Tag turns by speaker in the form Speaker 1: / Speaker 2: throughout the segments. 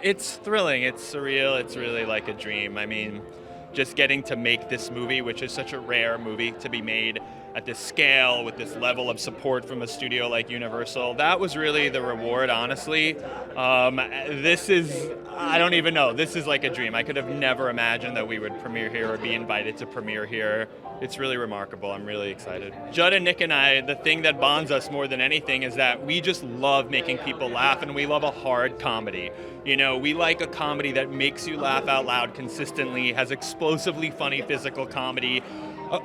Speaker 1: It's thrilling, it's surreal, it's really like a dream. I mean, just getting to make this movie, which is such a rare movie to be made at this scale with this level of support from a studio like Universal, that was really the reward, honestly. This is, I don't even know, this is like a dream. I could have never imagined that we would premiere here or be invited to premiere here. It's really remarkable. I'm really excited. Judd and Nick and I, the thing that bonds us more than anything is that we just love making people laugh, and we love a hard comedy. You know, we like a comedy that makes you laugh out loud consistently, has explosively funny physical comedy.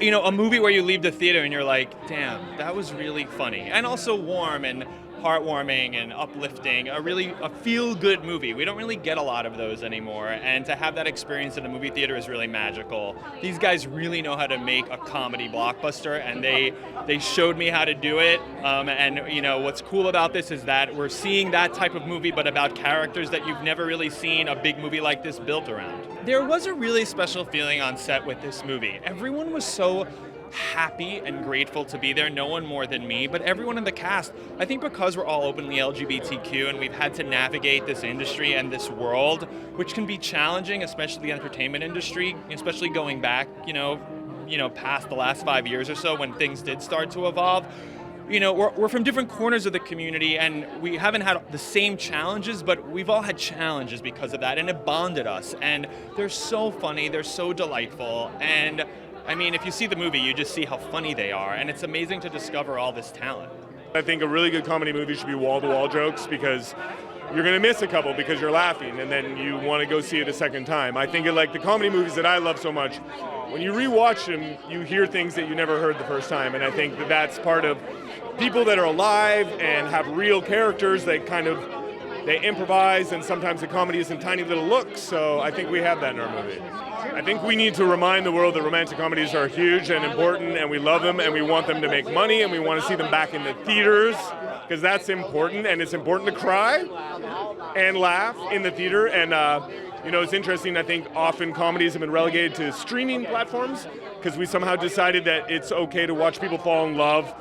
Speaker 1: You know, a movie where you leave the theater and you're like, damn, that was really funny. And also warm and heartwarming and uplifting, a feel-good movie. We don't really get a lot of those anymore, and to have that experience in a movie theater is really magical. These guys really know how to make a comedy blockbuster, and they showed me how to do it. And you know, what's cool about this is that we're seeing that type of movie, but about characters that you've never really seen a big movie like this built around. There was a really special feeling on set with this movie. Everyone was so happy and grateful to be there, no one more than me, but everyone in the cast. I think because we're all openly LGBTQ and we've had to navigate this industry and this world, which can be challenging, especially the entertainment industry, especially going back, you know, past the last 5 years or so when things did start to evolve. You know, we're from different corners of the community, and we haven't had the same challenges, but we've all had challenges because of that, and it bonded us. And they're so funny, they're so delightful, and I mean, if you see the movie, you just see how funny they are, and it's amazing to discover all this talent.
Speaker 2: I think a really good comedy movie should be wall-to-wall jokes, because you're going to miss a couple because you're laughing, and then you want to go see it a second time. I think like the comedy movies that I love so much, when you rewatch them, you hear things that you never heard the first time, and I think that that's part of people that are alive and have real characters that they improvise, and sometimes the comedy is in tiny little looks, so I think we have that in our movie. I think we need to remind the world that romantic comedies are huge and important, and we love them, and we want them to make money, and we want to see them back in the theaters, because that's important, and it's important to cry and laugh in the theater. And you know, it's interesting, I think often comedies have been relegated to streaming platforms, because we somehow decided that it's okay to watch people fall in love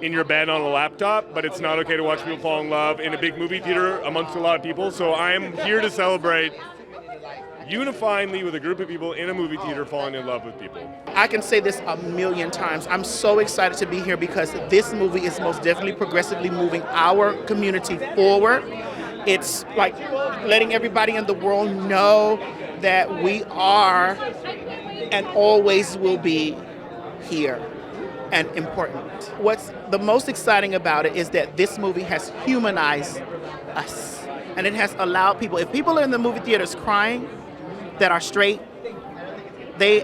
Speaker 2: in your bed on a laptop, but it's not okay to watch people fall in love in a big movie theater amongst a lot of people. So I am here to celebrate unifyingly with a group of people in a movie theater falling in love with people.
Speaker 3: I can say this a million times. I'm so excited to be here because this movie is most definitely progressively moving our community forward. It's like letting everybody in the world know that we are and always will be here and important. What's the most exciting about it is that this movie has humanized us, and it has allowed people, if people are in the movie theaters crying that are straight, they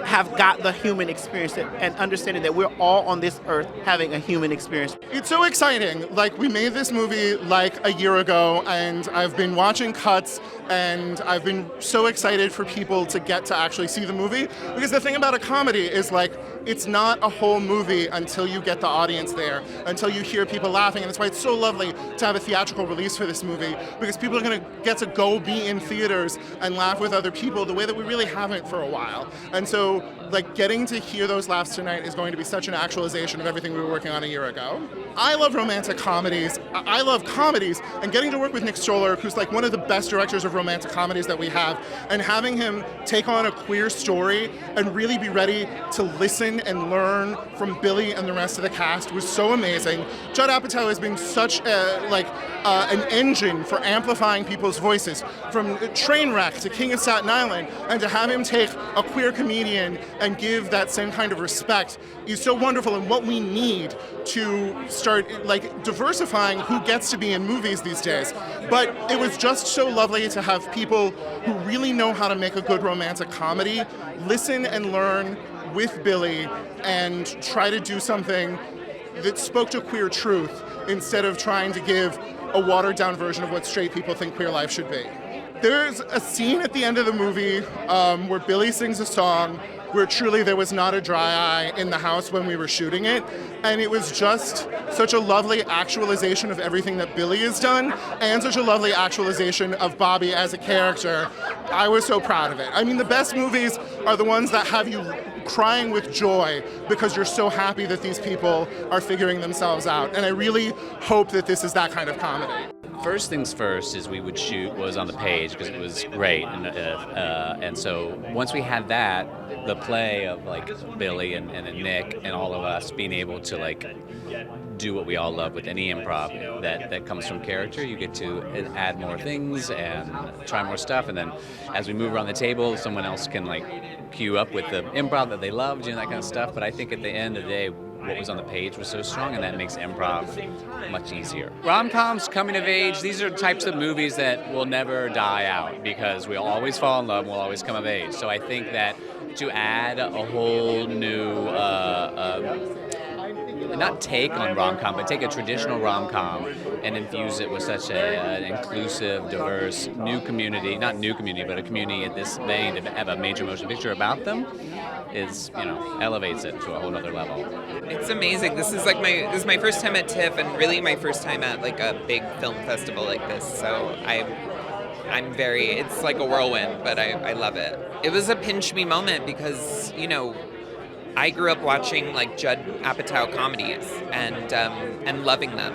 Speaker 3: have got the human experience and understanding that we're all on this earth having a human experience.
Speaker 4: It's so exciting. Like, we made this movie like a year ago, and I've been watching cuts, and I've been so excited for people to get to actually see the movie, because the thing about a comedy is, like, it's not a whole movie until you get the audience there, until you hear people laughing, and that's why it's so lovely to have a theatrical release for this movie, because people are going to get to go be in theaters and laugh with other people the way that we really haven't for a while. And so, like, getting to hear those laughs tonight is going to be such an actualization of everything we were working on a year ago. I love romantic comedies. I love comedies, and getting to work with Nick Stoller, who's like one of the best directors of romantic comedies that we have, and having him take on a queer story and really be ready to listen and learn from Billy and the rest of the cast was so amazing. Judd Apatow has been such an engine for amplifying people's voices, from Trainwreck to King of Staten Island, and to have him take a queer comedian and give that same kind of respect is so wonderful, and what we need to start like diversifying who gets to be in movies these days. But it was just so lovely to have people who really know how to make a good romantic comedy listen and learn with Billy and try to do something that spoke to queer truth instead of trying to give a watered-down version of what straight people think queer life should be. There's a scene at the end of the movie where Billy sings a song where truly there was not a dry eye in the house when we were shooting it, and it was just such a lovely actualization of everything that Billy has done, and such a lovely actualization of Bobby as a character. I was so proud of it. I mean, the best movies are the ones that have you crying with joy because you're so happy that these people are figuring themselves out, and I really hope that this is that kind of comedy.
Speaker 5: first things first is we would shoot what was on the page because it was great, and so once we had that, the play of like Billy and Nick and all of us being able to like do what we all love with any improv that comes from character, you get to add more things and try more stuff, and then as we move around the table, someone else can like cue up with the improv that they love, doing that kind of stuff. But I think at the end of the day, what was on the page was so strong, and that makes improv much easier. Rom-coms, coming of age, these are types of movies that will never die out because we'll always fall in love and we'll always come of age. So I think that to add a whole new, not take on rom-com, but take a traditional rom-com and infuse it with such an inclusive, diverse, new community, not new community, but a community in this vein to have a major motion picture about them is, elevates it to a whole other level.
Speaker 6: It's amazing. This is my first time at TIFF and really my first time at like a big film festival like this. So it's like a whirlwind, but I love it. It was a pinch me moment because, I grew up watching like Judd Apatow comedies and loving them.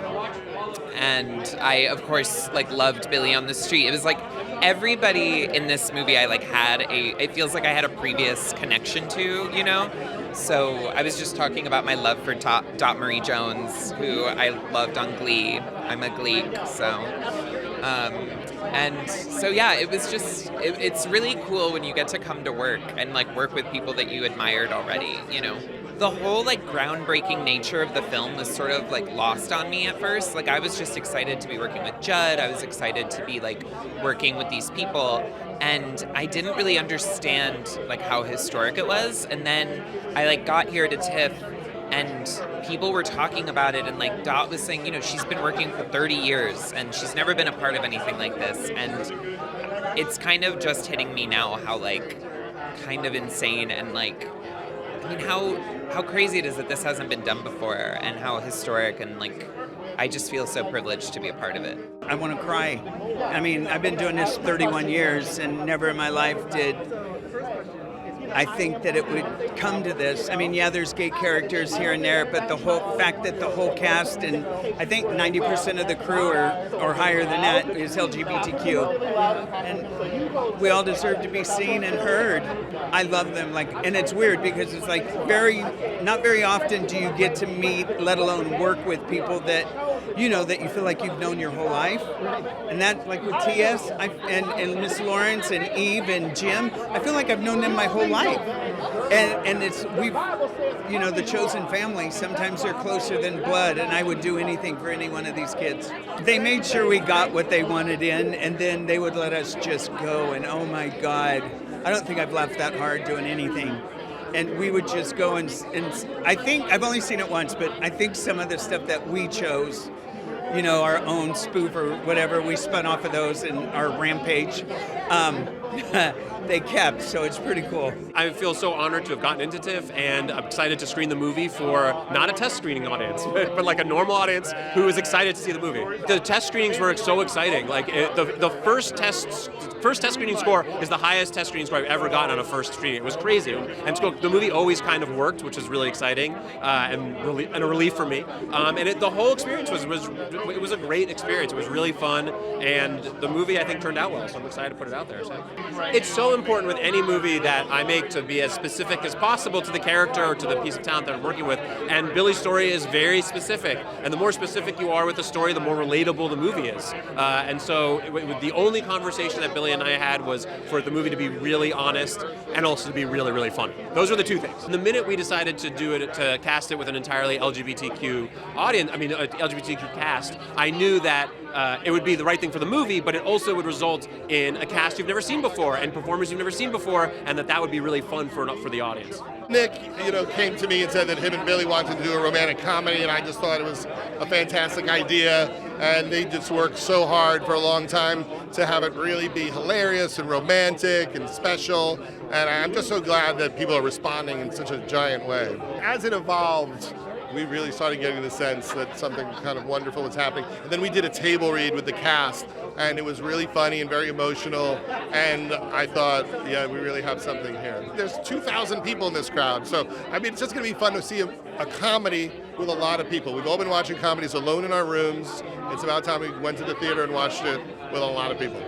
Speaker 6: And I, of course, like loved Billy on the Street. It was like everybody in this movie it feels like I had a previous connection to, So I was just talking about my love for Dot Marie Jones, who I loved on Glee. I'm a Gleek, so... it was just, it's really cool when you get to come to work and like work with people that you admired already, The whole like groundbreaking nature of the film was sort of like lost on me at first. Like I was just excited to be working with Judd. I was excited to be like working with these people. And I didn't really understand like how historic it was. And then I like got here to TIFF and people were talking about it, and like Dot was saying, she's been working for 30 years and she's never been a part of anything like this. And it's kind of just hitting me now how like kind of insane and like, how crazy it is that this hasn't been done before, and how historic, and like I just feel so privileged to be a part of it.
Speaker 7: I want to cry. I've been doing this 31 years and never in my life did I think that it would come to this. There's gay characters here and there, but the whole fact that the whole cast, and I think 90% of the crew or higher than that is LGBTQ. And we all deserve to be seen and heard. I love them. And it's weird because it's like not very often do you get to meet, let alone work with people that that you feel like you've known your whole life. And that, like with TS and Miss Lawrence and Eve and Jim, I feel like I've known them my whole life. And the chosen family, sometimes they're closer than blood, and I would do anything for any one of these kids. They made sure we got what they wanted in, and then they would let us just go, and oh my God, I don't think I've laughed that hard doing anything. And we would just go and I think, I've only seen it once, but I think some of the stuff that we chose, our own spoof or whatever, we spun off of those in our Rampage, they kept, so it's pretty cool.
Speaker 8: I feel so honored to have gotten into TIFF, and I'm excited to screen the movie for not a test screening audience, but like a normal audience who is excited to see the movie. The test screenings were so exciting. The first test screening score is the highest test screening score I've ever gotten on a first screening. It was crazy, and so the movie always kind of worked, which is really exciting and a relief for me. The whole experience was a great experience. It was really fun, and the movie I think turned out well. So I'm excited to put it out there. So it's so important with any movie that I make to be as specific as possible to the character or to the piece of talent that I'm working with. And Billy's story is very specific. And the more specific you are with the story, the more relatable the movie is. The only conversation that Billy and I had was for the movie to be really honest and also to be really, really fun. Those are the two things. And the minute we decided to do it, to cast it with an entirely LGBTQ LGBTQ cast, I knew that it would be the right thing for the movie, but it also would result in a cast you've never seen before and performers you've never seen before, and that would be really fun for the audience.
Speaker 9: Nick, came to me and said that him and Billy wanted to do a romantic comedy, and I just thought it was a fantastic idea, and they just worked so hard for a long time to have it really be hilarious and romantic and special, and I'm just so glad that people are responding in such a giant way. As it evolved, we really started getting the sense that something kind of wonderful was happening. And then we did a table read with the cast and it was really funny and very emotional. And I thought, yeah, we really have something here. There's 2,000 people in this crowd, so I mean, it's just going to be fun to see a comedy with a lot of people. We've all been watching comedies alone in our rooms. It's about time we went to the theater and watched it with a lot of people.